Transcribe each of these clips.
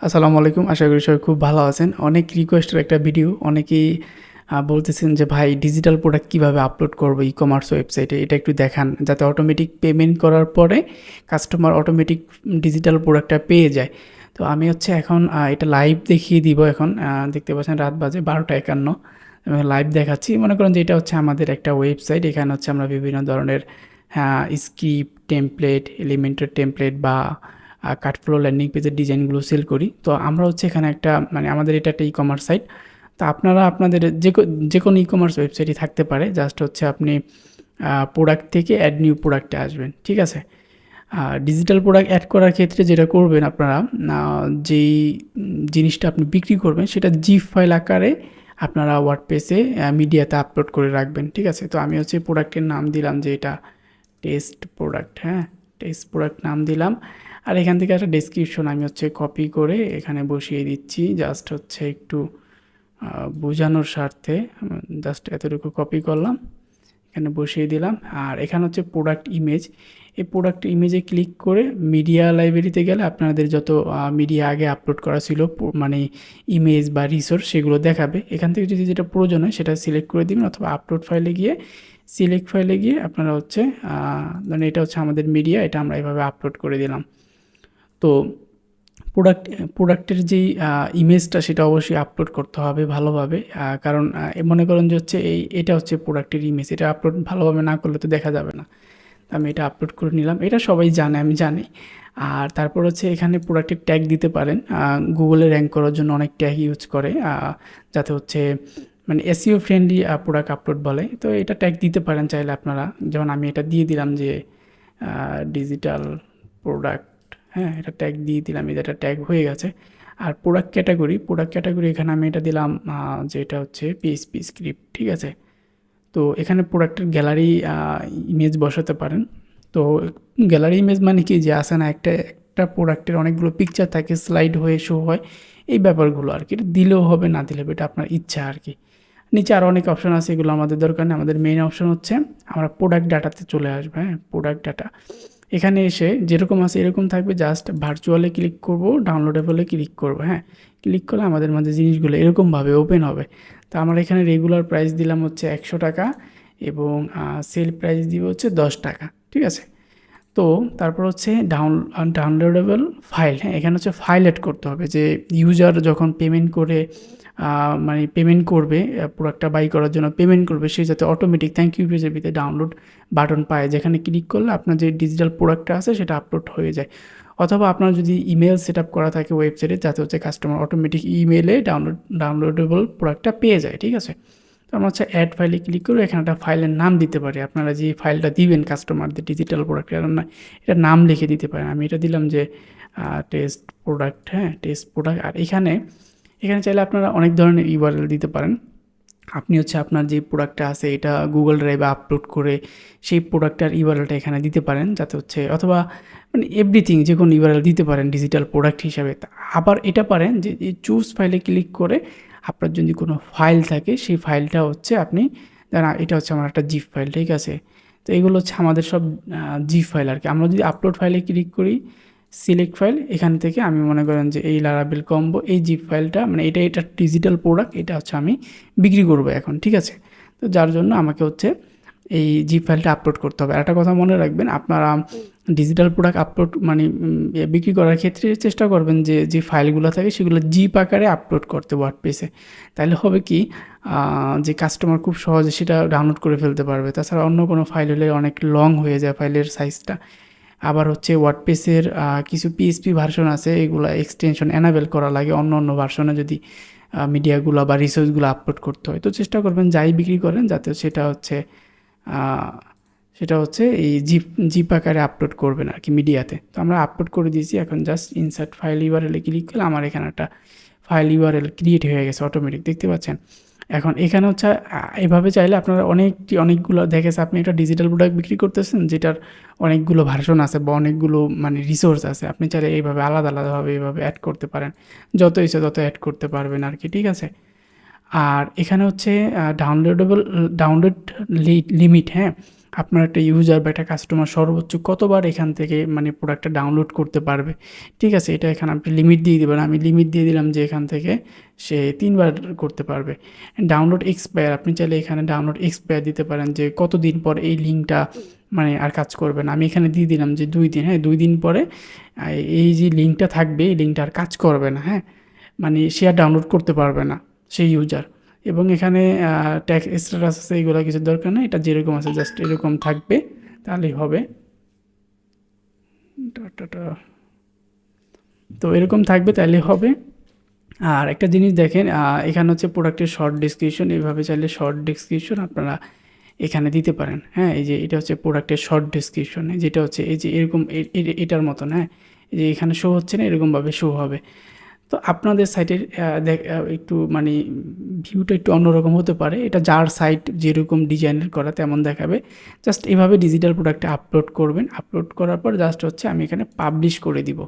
আসসালামু আলাইকুম। আশা করি সবাই খুব ভালো আছেন। অনেক রিকোয়েস্টের একটা ভিডিও। অনেকেই বলতেছেন যে ভাই ডিজিটাল প্রোডাক্ট কীভাবে আপলোড করবো ই-কমার্স ওয়েবসাইটে এটা একটু দেখান, যাতে অটোমেটিক পেমেন্ট করার পরে কাস্টমার অটোমেটিক ডিজিটাল প্রোডাক্টটা পেয়ে যায়। তো আমি হচ্ছে এখন এটা লাইভ দেখিয়ে দিব এখন। দেখতে পাচ্ছেন রাত বাজে 12:51। আমি লাইভ দেখাচ্ছি। মনে করেন যে এটা হচ্ছে আমাদের একটা ওয়েবসাইট। এখানে হচ্ছে আমরা বিভিন্ন ধরনের স্ক্রিপ্ট, টেমপ্লেট, এলিমেন্টের টেমপ্লেট বা কার্ডফ্লো ল্যান্ডিং পেজের ডিজাইনগুলো সেল করি। তো আমরা হচ্ছে এখানে একটা আমাদের এটা একটা ই-কমার্স সাইট। তো আপনারা আপনাদের যে কোনো ই-কমার্স ওয়েবসাইটই থাকতে পারে। জাস্ট হচ্ছে আপনি প্রোডাক্ট থেকে অ্যাড নিউ প্রোডাক্টে আসবেন, ঠিক আছে? ডিজিটাল প্রোডাক্ট অ্যাড করার ক্ষেত্রে যেটা করবেন আপনারা, যেই জিনিসটা আপনি বিক্রি করবেন সেটা জিপ ফাইল আকারে আপনারা ওয়ার্ডপ্রেসে মিডিয়াতে আপলোড করে রাখবেন, ঠিক আছে? তো আমি হচ্ছে প্রোডাক্টের নাম দিলাম যে এটা টেস্ট প্রোডাক্ট, টেস্ট প্রোডাক্ট নাম দিলাম। আর এখান থেকে একটা ডেসক্রিপশন আমি হচ্ছে কপি করে এখানে বসিয়ে দিচ্ছি। জাস্ট হচ্ছে একটু বোঝানোর স্বার্থে জাস্ট এতটুকু কপি করলাম, এখানে বসিয়ে দিলাম। আর এখানে হচ্ছে প্রোডাক্ট ইমেজ। এই প্রোডাক্ট ইমেজে ক্লিক করে মিডিয়া লাইব্রেরিতে গেলে আপনাদের যত মিডিয়া আগে আপলোড করা ছিল, ইমেজ বা রিসোর্স, সেগুলো দেখাবে। এখান থেকে যদি যেটা প্রয়োজন হয় সেটা সিলেক্ট করে দিবেন, অথবা আপলোড ফাইলে গিয়ে সিলেক্ট ফাইলে গিয়ে আপনারা হচ্ছে মানে এটা হচ্ছে আমাদের মিডিয়া, এটা আমরা এভাবে আপলোড করে দিলাম। তো প্রোডাক্টের যেই ইমেজটা সেটা অবশ্যই আপলোড করতে হবে ভালোভাবে। কারণ মনে করেন যে হচ্ছে এটা হচ্ছে প্রোডাক্টের ইমেজ, এটা আপলোড ভালোভাবে না করলে তো দেখা যাবে না। আমি এটা আপলোড করে নিলাম, এটা সবাই জানে, আমি জানি। আর তারপর হচ্ছে এখানে প্রোডাক্টের ট্যাগ দিতে পারেন। গুগলে র্যাঙ্ক করার জন্য অনেক ট্যাগ ইউজ করে, যাতে হচ্ছে এসইও ফ্রেন্ডলি প্রোডাক্ট আপলোড বলে। তো এটা ট্যাগ দিতে পারেন চাইলে আপনারা। যেমন আমি এটা দিয়ে দিলাম যে ডিজিটাল প্রোডাক্ট, এটা ট্যাগ দিয়ে দিলাম, এটা ট্যাগ হয়ে গেছে। আর প্রোডাক্ট ক্যাটাগরি এখানে আমি এটা দিলাম যে এটা হচ্ছে পিএইচপি স্ক্রিপ্ট, ঠিক আছে? তো এখানে প্রোডাক্টের গ্যালারি ইমেজ বসাতে পারেন। তো গ্যালারি ইমেজ মানে কি, যে আসে না একটা একটা প্রোডাক্টের অনেকগুলো পিকচার থাকে, স্লাইড হয়ে শো হয়, এই ব্যাপারগুলো আর কি। এটা দিলেও হবে, না দিলে হবে, এটা আপনার ইচ্ছা আর কি। নিচে আরও অনেক অপশন আছে, এগুলো আমাদের দরকার নেই। আমাদের মেইন অপশন হচ্ছে আমরা প্রোডাক্ট ডাটাতে চলে আসবো। প্রোডাক্ট ডাটা এখানে এসে যেরকম আছে এরকম থাকবে। জাস্ট ভার্চুয়ালে ক্লিক করব, ডাউনলোডেবলে ক্লিক করব। ক্লিক করলে আমাদের মাঝে জিনিসগুলো এরকমভাবে ওপেন হবে। তো আমরা এখানে রেগুলার প্রাইস দিলাম হচ্ছে 100 টাকা, এবং সেল প্রাইস দিব হচ্ছে 10 টাকা, ঠিক আছে? তো তারপর হচ্ছে ডাউনলোডেবল ফাইল। এখানে হচ্ছে ফাইল অ্যাড করতে হবে, যে ইউজার যখন পেমেন্ট করে পেমেন্ট করবে, প্রোডাক্টটা বাই করার জন্য পেমেন্ট করবে, সে যাতে অটোমেটিক থ্যাংক ইউ পেজের ভিতরে ডাউনলোড বাটন পায়, যেখানে ক্লিক করলে আপনার যে ডিজিটাল প্রোডাক্টটা আছে সেটা আপলোড হয়ে যায়। অথবা আপনার যদি ইমেল সেট আপ করা থাকে ওয়েবসাইটে, যাতে হচ্ছে কাস্টমার অটোমেটিক ইমেলে ডাউনলোডেবল প্রোডাক্টটা পেয়ে যায়, ঠিক আছে? তো আমরা হচ্ছে অ্যাড ফাইলে ক্লিক করে এখানে একটা ফাইলের নাম দিতে পারি। আপনারা যে ফাইলটা দিবেন কাস্টমারদের ডিজিটাল প্রোডাক্ট, এটা নাম লিখে দিতে পারেন। আমি এটা দিলাম যে টেস্ট প্রোডাক্ট, টেস্ট প্রোডাক্ট। আর এখানে চাইলে আপনারা অনেক ধরনের ইউআরএল দিতে পারেন। আপনি হচ্ছে আপনার যে প্রোডাক্টটা আছে এটা গুগল ড্রাইভে আপলোড করে সেই প্রোডাক্টটার ইউআরএলটা এখানে দিতে পারেন, যাতে হচ্ছে, অথবা এভরিথিং যে কোনো ইউআরএল দিতে পারেন ডিজিটাল প্রোডাক্ট হিসাবে। আবার এটা পারেন যে চুজ ফাইলে ক্লিক করে আপনার যদি কোনো ফাইল থাকে সেই ফাইলটা হচ্ছে আপনি, এটা হচ্ছে আমার একটা জিপ ফাইল, ঠিক আছে? তো এগুলো হচ্ছে আমাদের সব জিপ ফাইল আর কি। আমরা যদি আপলোড ফাইলে ক্লিক করি, সিলেক্ট ফাইল, এখান থেকে আমি মনে করেন যে এই লারাবেল কম্বো, এই জিপ ফাইলটা এটা ডিজিটাল প্রোডাক্ট, এটা হচ্ছে আমি বিক্রি করবো এখন, ঠিক আছে? তো যার জন্য আমাকে হচ্ছে এই জিপ ফাইলটা আপলোড করতে হবে। আর একটা কথা মনে রাখবেন, আপনারা ডিজিটাল প্রোডাক্ট আপলোড বিক্রি করার ক্ষেত্রে চেষ্টা করবেন যে ফাইলগুলো থাকে সেগুলো জিপ আকারে আপলোড করতে ওয়ার্ডপ্রেসে। তাহলে হবে কি, যে কাস্টমার খুব সহজে সেটা ডাউনলোড করে ফেলতে পারবে। তাছাড়া অন্য কোনো ফাইল হলে অনেক লং হয়ে যায় ফাইলের সাইজটা। আবার হচ্ছে ওয়ার্ডপ্রেসের কিছু পিএইচপি ভার্সন আছে, এগুলো এক্সটেনশন এনাবেল করা লাগে অন্য ভার্সনে যদি মিডিয়াগুলো বা রিসোর্সগুলো আপলোড করতে হয়। তো চেষ্টা করবেন যাই বিক্রি করেন যাতে সেটা হচ্ছে এই জিপ আকারে আপলোড করবেন আর কি মিডিয়াতে। তো আমরা আপলোড করে দিয়েছি। এখন জাস্ট ইনসার্ট ফাইল ইউআরএলে ক্লিক করলে আমার এখানে একটা ফাইল ইউআরএল ক্রিয়েট হয়ে গেছে অটোমেটিক, দেখতে পাচ্ছেন? এখন এখানে হচ্ছে এভাবে চাইলে আপনারা অনেকগুলো দেখেছে, আপনি একটা ডিজিটাল প্রোডাক্ট বিক্রি করতেছেন যেটার অনেকগুলো ভার্সন আছে বা অনেকগুলো রিসোর্স আছে, আপনি চাইলে এইভাবে আলাদাভাবে এইভাবে অ্যাড করতে পারেন। যত ইচ্ছে তত অ্যাড করতে পারবেন আর কি, ঠিক আছে? আর এখানে হচ্ছে ডাউনলোড লিমিট, আপনার একটা ইউজার বা একটা কাস্টমার সর্বোচ্চ কতবার এখান থেকে মানে প্রোডাক্টটা ডাউনলোড করতে পারবে। ঠিক আছে, এটা এখানে আপনি লিমিট দিয়ে দেবেন। আমি লিমিট দিয়ে দিলাম যে এখান থেকে সে 3বার করতে পারবে। ডাউনলোড এক্সপায়ার, আপনি চাইলে এখানে ডাউনলোড এক্সপায়ার দিতে পারেন যে কতদিন পর এই লিঙ্কটা মানে আর কাজ করবে না। আমি এখানে দিয়ে দিলাম যে 2 দিন। হ্যাঁ, 2 দিন পরে এই যে লিঙ্কটা থাকবে এই লিঙ্কটা আর কাজ করবে না। হ্যাঁ, মানে সে আর ডাউনলোড করতে পারবে না সেই ইউজার। এবং এখানে ট্যাক্স স্ট্যাটাস আছে, এগুলো কিছু দরকার নেই, এটা যেরকম আছে জাস্ট এরকম থাকবে তাহলেই হবে। তো এরকম থাকবে তাহলেই হবে। আর একটা জিনিস দেখেন, এখানে হচ্ছে প্রোডাক্টের শর্ট ডেসক্রিপশন, এইভাবে চাইলে শর্ট ডেসক্রিপশন আপনারা এখানে দিতে পারেন। হ্যাঁ, এই যে এটা হচ্ছে প্রোডাক্টের শর্ট ডেসক্রিপশন, যেটা হচ্ছে এই যে এরকম এটার মতন। হ্যাঁ, এই যে এখানে শো হচ্ছে না, এরকমভাবে শো হবে। তো আপনাদের সাইটের একটু মানে ভিউটা একটু অন্যরকম হতে পারে, এটা যার সাইট যেরকম ডিজাইনের করা তেমন দেখাবে। জাস্ট এভাবে ডিজিটাল প্রোডাক্টে আপলোড করবেন। আপলোড করার পর জাস্ট হচ্ছে আমি এখানে পাবলিশ করে দিব।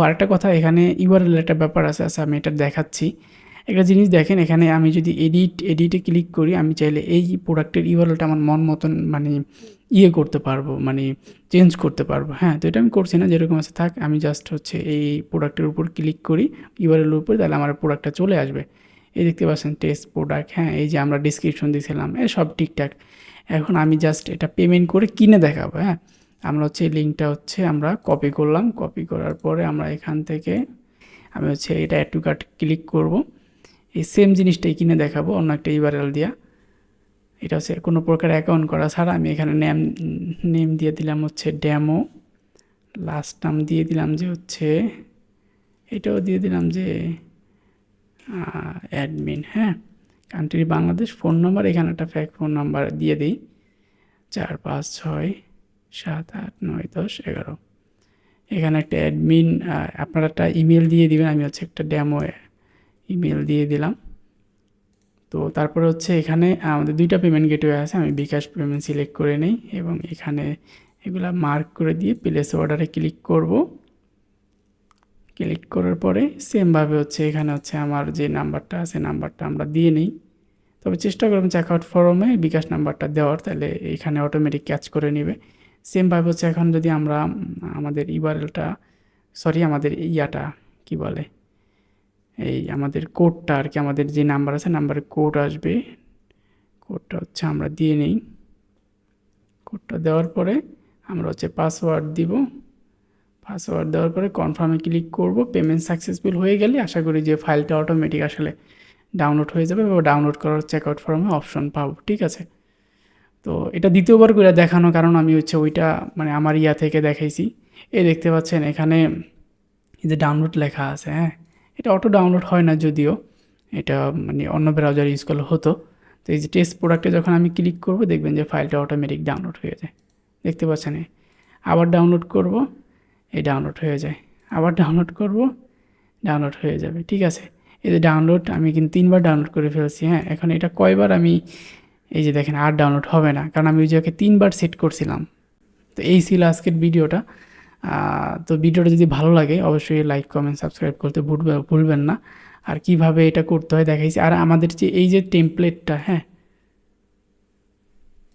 আরেকটা কথা, এখানে ইউআরএল একটা ব্যাপার আছে, আচ্ছা আমি এটা দেখাচ্ছি। একটা জিনিস দেখেন, এখানে আমি যদি এডিটে ক্লিক করি, আমি চাইলে এই প্রোডাক্টের ইউআরএলটা আমার মন মতন মানে করতে পারবো, মানে চেঞ্জ করতে পারবো। হ্যাঁ, তো এটা আমি করছি না, যেরকম আছে থাক। আমি জাস্ট হচ্ছে এই প্রোডাক্টের উপর ক্লিক করি, ইউআরএল উপর, তাহলে আমার প্রোডাক্টটা চলে আসবে। এই দেখতে পাচ্ছেন টেস্ট প্রোডাক্ট। হ্যাঁ, এই যে আমরা ডিসক্রিপশন দিয়েছিলাম, সব ঠিকঠাক। এখন আমি জাস্ট এটা পেমেন্ট করে কিনে দেখাবো। হ্যাঁ, আমরা হচ্ছে এই লিঙ্কটা হচ্ছে আমরা কপি করলাম। কপি করার পরে আমরা এখান থেকে আমি হচ্ছে এটা অ্যাড টু কার্ট ক্লিক করব। এই সেম জিনিসটাই কিনে দেখাবো অন্য একটা ইউআরএল দিয়া। এটা হচ্ছে কোনো প্রকার অ্যাকাউন্ট করা ছাড়া। আমি এখানে নেম দিয়ে দিলাম হচ্ছে ডেমো, লাস্ট নাম দিয়ে দিলাম যে হচ্ছে, এটাও দিয়ে দিলাম যে অ্যাডমিন। হ্যাঁ, কান্ট্রি বাংলাদেশ, ফোন নাম্বার এখানে একটা ফ্যাক ফোন নাম্বার দিয়ে দিই, 456789101। এখানে একটা অ্যাডমিন, আপনারা একটা ইমেল দিয়ে দিবেন। আমি হচ্ছে একটা ডেমো ইমেল দিয়ে দিলাম। তো তারপরে হচ্ছে এখানে আমাদের 2টা পেমেন্ট গেটওয়ে আছে, আমি বিকাশ পেমেন্ট সিলেক্ট করে নিই এবং এখানে এগুলা মার্ক করে দিয়ে প্লেস অর্ডারে ক্লিক করব। ক্লিক করার পরে সেমভাবে হচ্ছে এখানে হচ্ছে আমার যে নাম্বারটা আছে নাম্বারটা আমরা দিয়ে নিই। তবে চেষ্টা করবেন চেকআউট ফর্মে বিকাশ নাম্বারটা দেওয়ার, তাহলে এখানে অটোমেটিক ক্যাচ করে নেবে। সেমভাবে হচ্ছে এখন যদি আমরা আমাদের ইউআরএলটা, সরি আমাদের ইয়াটা কি বলে, এই আমাদের কোডটা আর কি, আমাদের যে নাম্বার আছে নাম্বারে কোড আসবে, কোডটা হচ্ছে আমরা দিয়ে নিই। কোডটা দেওয়ার পরে আমরা হচ্ছে পাসওয়ার্ড দিব। পাসওয়ার্ড দেওয়ার পরে কনফার্মে ক্লিক করব। পেমেন্ট সাকসেসফুল হয়ে গেলে আশা করি যে ফাইলটা অটোমেটিক আসলে ডাউনলোড হয়ে যাবে, বা ডাউনলোড করার চেকআউট ফর্মে অপশন পাবো। ঠিক আছে, তো এটা দ্বিতীয়বার করে দেখানো, কারণ আমি হচ্ছে ওইটা মানে আমার ইয়া থেকে দেখাইছি। এই দেখতে পাচ্ছেন এখানে এই যে ডাউনলোড লেখা আছে। হ্যাঁ, এটা অটো ডাউনলোড হয় না যদিও, এটা মানে অন্য ব্রাউজার ইউজ করলে হতো। তো এই যে টেস্ট প্রোডাক্টে যখন আমি ক্লিক করব, দেখবেন যে ফাইলটা অটোমেটিক ডাউনলোড হয়ে যায়। দেখতে পাচ্ছেন, আবার ডাউনলোড করব, এই ডাউনলোড হয়ে যায়। আবার ডাউনলোড করব, ডাউনলোড হয়ে যাবে। ঠিক আছে, এই যে ডাউনলোড আমি কিন্তু 3বার ডাউনলোড করে ফেলছি। হ্যাঁ, এখন এটা কয়বার আমি, এই যে দেখেন আর ডাউনলোড হবে না, কারণ আমি ওই জায়গায় 3বার সেট করছিলাম। তো এই ছিল আজকের ভিডিওটা। তো ভিডিওটা যদি ভালো লাগে অবশ্যই লাইক কমেন্ট সাবস্ক্রাইব করতে ভুলবেন না। আর কিভাবে এটা করতে হয় দেখাইছি। আর আমাদের যে এই যে টেমপ্লেটটা, হ্যাঁ